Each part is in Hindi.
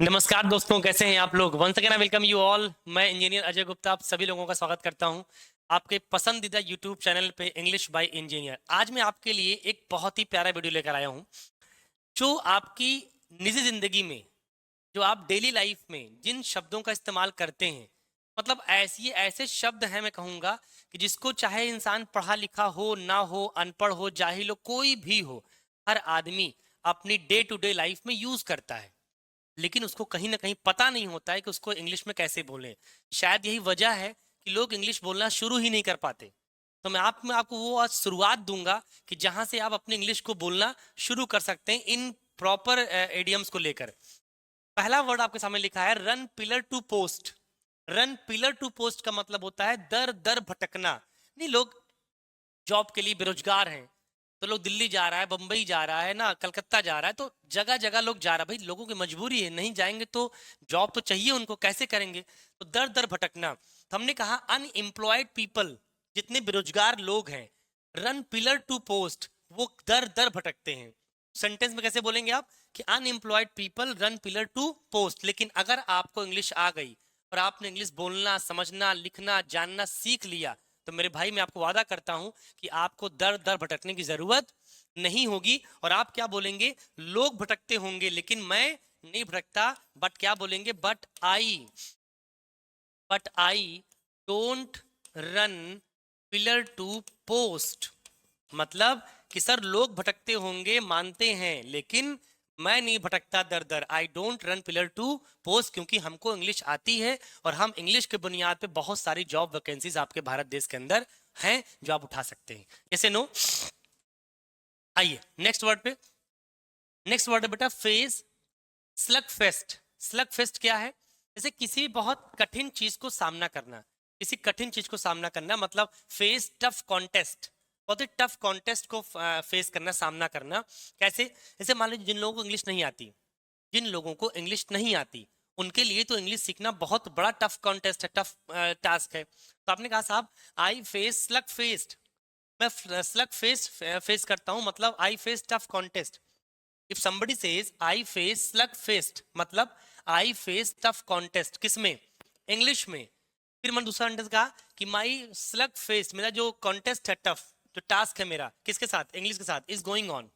नमस्कार दोस्तों, कैसे हैं आप लोग। Once again I welcome you all. मैं इंजीनियर अजय गुप्ता आप सभी लोगों का स्वागत करता हूं आपके पसंदीदा यूट्यूब चैनल पे इंग्लिश बाय इंजीनियर। आज मैं आपके लिए एक बहुत ही प्यारा वीडियो लेकर आया हूं जो आपकी निजी जिंदगी में, जो आप डेली लाइफ में जिन शब्दों का इस्तेमाल करते हैं, मतलब ऐसी ऐसे शब्द हैं, मैं कहूँगा कि जिसको चाहे इंसान पढ़ा लिखा हो ना हो, अनपढ़ हो, जाहिल हो, कोई भी हो, हर आदमी अपनी डे टू डे लाइफ में यूज करता है, लेकिन उसको कहीं ना कहीं पता नहीं होता है कि उसको इंग्लिश में कैसे बोलें। शायद यही वजह है कि लोग इंग्लिश बोलना शुरू ही नहीं कर पाते। तो मैं आपको वो आज शुरुआत दूंगा कि जहां से आप अपने इंग्लिश को बोलना शुरू कर सकते हैं इन प्रॉपर एडियम्स को लेकर। पहला वर्ड आपके सामने लिखा है run pillar to post. Run pillar to post का मतलब होता है दर दर भटकना। नहीं, लोग जॉब के लिए बेरोजगार हैं, तो लोग दिल्ली जा रहा है, बंबई जा रहा है ना, कलकत्ता जा रहा है, तो जगह जगह लोग जा रहा है। भाई, लोगों की मजबूरी है, नहीं जाएंगे तो जॉब तो चाहिए उनको, कैसे करेंगे। तो दर दर भटकना। तो हमने कहा अनएम्प्लॉयड पीपल, जितने बेरोजगार लोग हैं, रन पिलर टू पोस्ट, वो दर दर भटकते हैं। सेंटेंस में कैसे बोलेंगे आप कि unemployed people run pillar to post. लेकिन अगर आपको इंग्लिश आ गई और आपने इंग्लिश बोलना, समझना, लिखना, जानना सीख लिया, तो मेरे भाई मैं आपको वादा करता हूं कि आपको दर दर भटकने की जरूरत नहीं होगी। और आप क्या बोलेंगे, लोग भटकते होंगे लेकिन मैं नहीं भटकता। बट क्या बोलेंगे, but I don't run pillar to post. मतलब कि सर, लोग भटकते होंगे मानते हैं, लेकिन मैं नहीं भटकता दर दर। I don't run pillar to post, क्योंकि हमको इंग्लिश आती है और हम इंग्लिश के बुनियाद पे बहुत सारी जॉब वैकेंसीज आपके भारत देश के अंदर हैं जो आप उठा सकते हैं। जैसे नो। आइए नेक्स्ट वर्ड पे। नेक्स्ट वर्ड है बेटा phase slug fest. Slug fest क्या है? जैसे किसी बहुत कठिन चीज को सामना करना, किसी कठिन चीज को सामना करना, मतलब फेस टफ कॉन्टेस्ट। बहुत ही टफ कॉन्टेस्ट को फेस करना, सामना करना। कैसे? जैसे मान लीजिए जिन लोगों को इंग्लिश नहीं आती, जिन लोगों को इंग्लिश नहीं आती उनके लिए तो इंग्लिश सीखना बहुत बड़ा टफ कॉन्टेस्ट है, टफ टास्क है। तो आपने कहा साहब आई फेस स्लग फेस्ट, मैं स्लग फेस फेस करता हूं, मतलब I face tough contest. If somebody says I face slug faced, मतलब I face tough contest, किसमें? इंग्लिश में। फिर मैंने दूसरा सेंटेंस कहा कि माई स्लग फेस, मेरा जो कॉन्टेस्ट है, टफ जो टास्क है मेरा, किसके साथ? इंग्लिश के साथ। इज गोइंग ऑन,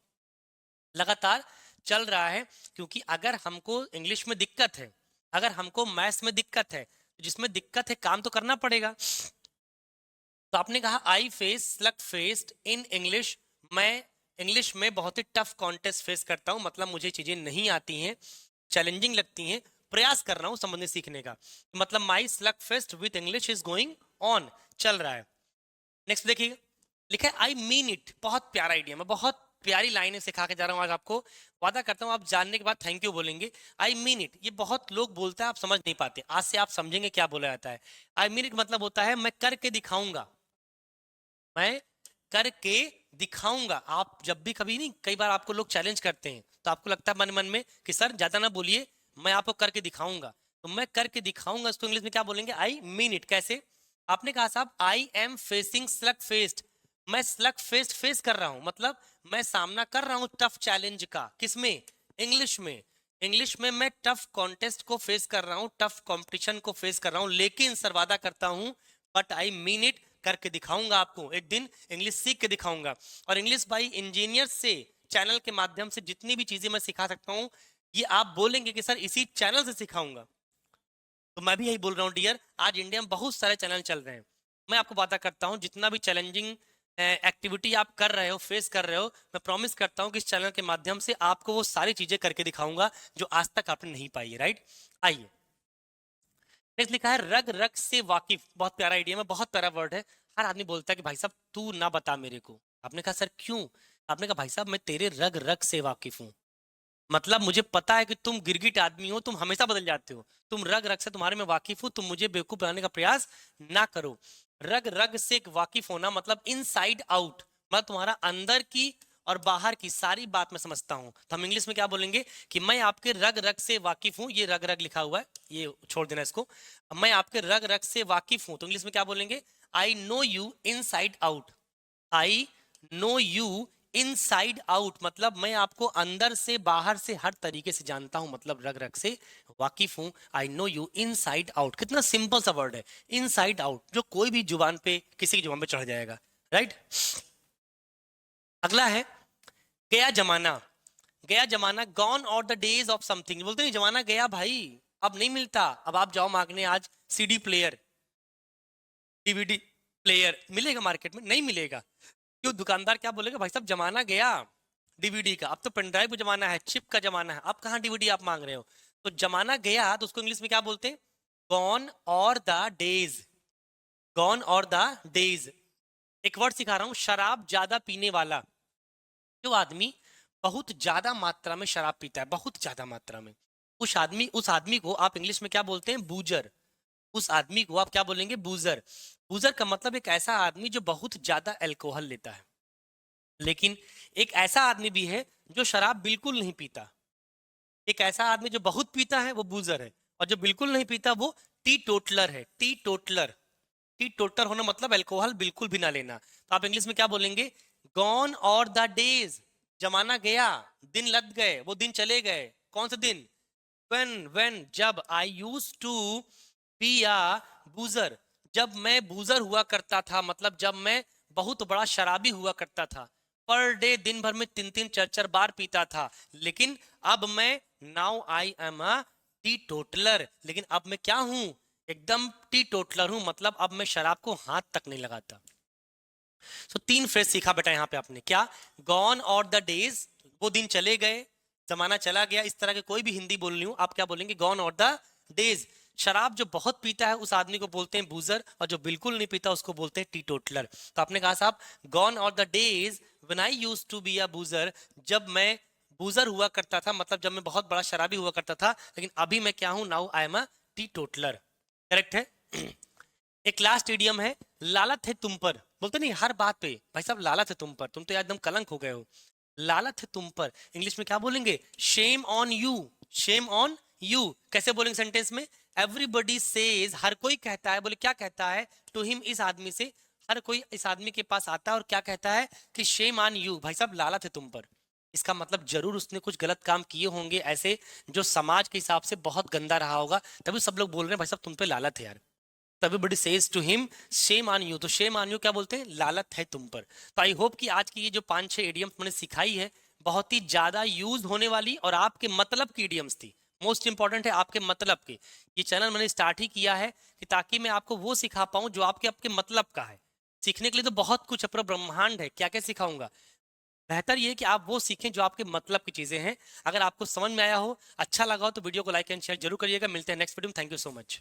लगातार चल रहा है। क्योंकि अगर हमको इंग्लिश में दिक्कत है, अगर हमको मैथ्स में दिक्कत है, तो जिसमें दिक्कत है काम तो करना पड़ेगा। तो आपने कहा I face slug faced in English, मैं इंग्लिश में बहुत ही टफ कॉन्टेस्ट फेस करता हूं, मतलब मुझे चीजें नहीं आती हैं, चैलेंजिंग लगती हैं, प्रयास कर रहा हूं समझने सीखने का। मतलब my slugfest with English is going on, चल रहा है। नेक्स्ट देखिए, लिखा है आई मीन इट। बहुत प्यारा आइडिया, मैं बहुत प्यारी लाइनें सिखा के जा रहा हूँ आज आपको। वादा करता हूँ आप जानने के बाद थैंक यू बोलेंगे। आई मीन इट, ये बहुत लोग बोलते हैं, आप समझ नहीं पाते। आज से आप समझेंगे क्या बोला जाता है। आई मीन इट मतलब होता है मैं करके दिखाऊंगा, मैं करके दिखाऊंगा। आप जब भी कभी नहीं, कई बार आपको लोग चैलेंज करते हैं तो आपको लगता है मन मन में कि सर ज्यादा ना बोलिए, मैं आपको करके दिखाऊंगा। तो मैं करके दिखाऊंगा, इसको इंग्लिश में क्या बोलेंगे? I mean it. कैसे? आपने कहा साहब I am facing slug fest, मैं स्लग फेस्ट फेस कर रहा हूं, मतलब मैं सामना कर रहा हूं टफ चैलेंज का। किसमें? इंग्लिश में। इंग्लिश में मैं टफ कॉन्टेस्ट को फेस कर रहा हूं, टफ कंपटीशन को फेस कर रहा हूं, लेकिन सर वादा करता हूं, बट आई मीन इट, करके दिखाऊंगा आपको, एक दिन इंग्लिश सीख के दिखाऊंगा। और इंग्लिश बाई इंजीनियर से चैनल के माध्यम से जितनी भी चीजें मैं सिखा सकता हूँ, ये आप बोलेंगे कि सर इसी चैनल से सिखाऊंगा। तो मैं भी यही बोल रहा हूँ डियर, आज इंडिया में बहुत सारे चैनल चल रहे हैं। मैं आपको वादा करता हूँ जितना भी चैलेंजिंग एक्टिविटी आप कर रहे हो, फेस कर रहे हो, मैं प्रॉमिस करता हूँ कि इस चैनल के माध्यम से आपको वो सारी चीजें करके दिखाऊंगा जो आज तक आपने नहीं पाई है। राइट? आइए नेक्स्ट लिखा है रग रग से वाकिफ। बहुत प्यारा आइडिया में, बहुत प्यारा वर्ड है। हर आदमी बोलता है कि भाई साहब तू ना बता मेरे को। आपने कहा सर क्यों? आपने कहा भाई साहब मैं तेरे रग रग से वाकिफ हूँ, मतलब मुझे पता है कि तुम गिरगिट आदमी हो, तुम हमेशा बदल जाते हो, तुम रग रग से तुम्हारे में वाकिफ हो, तुम मुझे बेवकूफ बनाने का प्रयास ना करो। रग रग से वाकिफ होना मतलब इनसाइड आउट, मतलब तुम्हारा अंदर की और बाहर की सारी बात मैं समझता हूं। तो हम इंग्लिश में क्या बोलेंगे कि मैं आपके रग रग से वाकिफ हूं। ये रग रग लिखा हुआ है, ये छोड़ देना इसको। मैं आपके रग रग से वाकिफ हूं, तो इंग्लिश में क्या बोलेंगे? I know you inside out. I know you inside out मतलब मैं आपको अंदर से बाहर से हर तरीके से जानता हूं, मतलब रग रग से वाकिफ हूं। I know you inside out, कितना सिंपल सा वर्ड है इनसाइड आउट, जो कोई भी जुबान पे, किसी की जुबान पे चढ़ जाएगा, राइट। अगला है गया जमाना। गया जमाना, गॉन और द डेज ऑफ समथिंग, बोलते नहीं जमाना गया भाई, अब नहीं मिलता। अब आप जाओ मांगने आज सीडी प्लेयर, डीवीडी प्लेयर, मिलेगा मार्केट में? नहीं मिलेगा। क्यों? दुकानदार क्या बोलेगा, भाई साहब जमाना गया डीवीडी का, अब तो पेनड्राइव का जमाना है, चिप का जमाना है, अब कहाँ डीवीडी आप मांग रहे हो। तो जमाना गया तो उसको इंग्लिश में क्या बोलते हैं? गॉन और द डेज, गॉन और द डेज। एक वर्ड सिखा रहा हूं, शराब ज्यादा पीने वाला। जो आदमी बहुत ज्यादा मात्रा में शराब पीता है, बहुत ज्यादा मात्रा में, उस आदमी को आप इंग्लिश में क्या बोलते हैं? बूजर। उस आदमी को आप क्या बोलेंगे? बूजर। बूजर का मतलब एक ऐसा आदमी जो बहुत ज्यादा अल्कोहल लेता है। लेकिन एक ऐसा आदमी भी है जो शराब बिल्कुल नहीं पीता। एक ऐसा आदमी जो बहुत पीता है वो बूजर है, और जो बिल्कुल नहीं पीता वो टी टोटलर है। टी टोटलर, टी टोटलर होना मतलब अल्कोहल बिल्कुल भी ना लेना। तो आप इंग्लिश में क्या बोलेंगे? गॉन और द डेज, जमाना गया, दिन लग गए, वो दिन चले गए। कौन से दिन? when जब, I used to be a boozer, जब मैं बूजर हुआ करता था, मतलब जब मैं बहुत बड़ा शराबी हुआ करता था, पर डे, दिन भर में 3-3 4-4 बार पीता था। लेकिन अब मैं, now I am a T toddler, लेकिन अब मैं क्या हूं? एकदम टी टोटलर हूं, मतलब अब मैं शराब को हाथ तक नहीं लगाता। सो 3 फ्रेज सीखा बेटा यहाँ पे आपने, क्या? गॉन और द डेज, वो दिन चले गए, जमाना चला गया, इस तरह के कोई भी हिंदी बोल रही हूं आप क्या बोलेंगे? गॉन और द डेज। शराब जो बहुत पीता है उस आदमी को बोलते हैं बूजर, और जो बिल्कुल नहीं पीता उसको बोलते हैं टी टोटलर। तो आपने कहा साहब गॉन और the days when I used to be a boozer, जब मैं बूजर हुआ करता था, मतलब जब मैं बहुत बड़ा शराबी हुआ करता था, लेकिन अभी मैं क्या हूं? Now I am a T toddler. Correct है। एक लास्ट इडियम है, लालत है तुम पर, बोलते नहीं हर बात पे, भाई साहब लालत है तुम पर, तुम तो यार एकदम कलंक हो गए हो। लालत है तुम पर, इंग्लिश में क्या बोलेंगे? Shem on you. Shem on you कैसे बोलेंगे सेंटेंस में? एवरीबडी सेज, हर कोई कहता है, बोले क्या कहता है? टू हिम, इस आदमी से, हर कोई इस आदमी के पास आता है और क्या कहता है? कि शेम ऑन यू, भाई साहब लालत है तुम पर। इसका मतलब जरूर उसने कुछ गलत काम किए होंगे ऐसे, जो समाज के हिसाब से बहुत गंदा रहा होगा, तभी सब लोग बोल रहे हैं भाई साहब तुम पे लालत है यार। Everybody says to him shame on you, तो शेम ऑन यू क्या बोलते हैं? लालत है तुम पर। तो आई होप कि आज की ये जो 5-6 इडियम्स मैंने सिखाई है, बहुत ही ज्यादा यूज होने वाली और आपके मतलब की इडियम्स थी। मोस्ट इंपॉर्टेंट है आपके मतलब की। ये चैनल मैंने स्टार्ट ही किया है कि ताकि मैं आपको वो सिखा पाऊं जो आपके आपके मतलब का है। सीखने के लिए तो बहुत कुछ है, पूरा ब्रह्मांड है, क्या क्या सिखाऊंगा। बेहतर ये है कि आप वो सीखें जो आपके मतलब की चीजें हैं। अगर आपको समझ में आया हो, अच्छा लगा हो, तो वीडियो को लाइक एंड शेयर जरूर करिएगा। मिलते हैं नेक्स्ट वीडियो में। Thank you so much.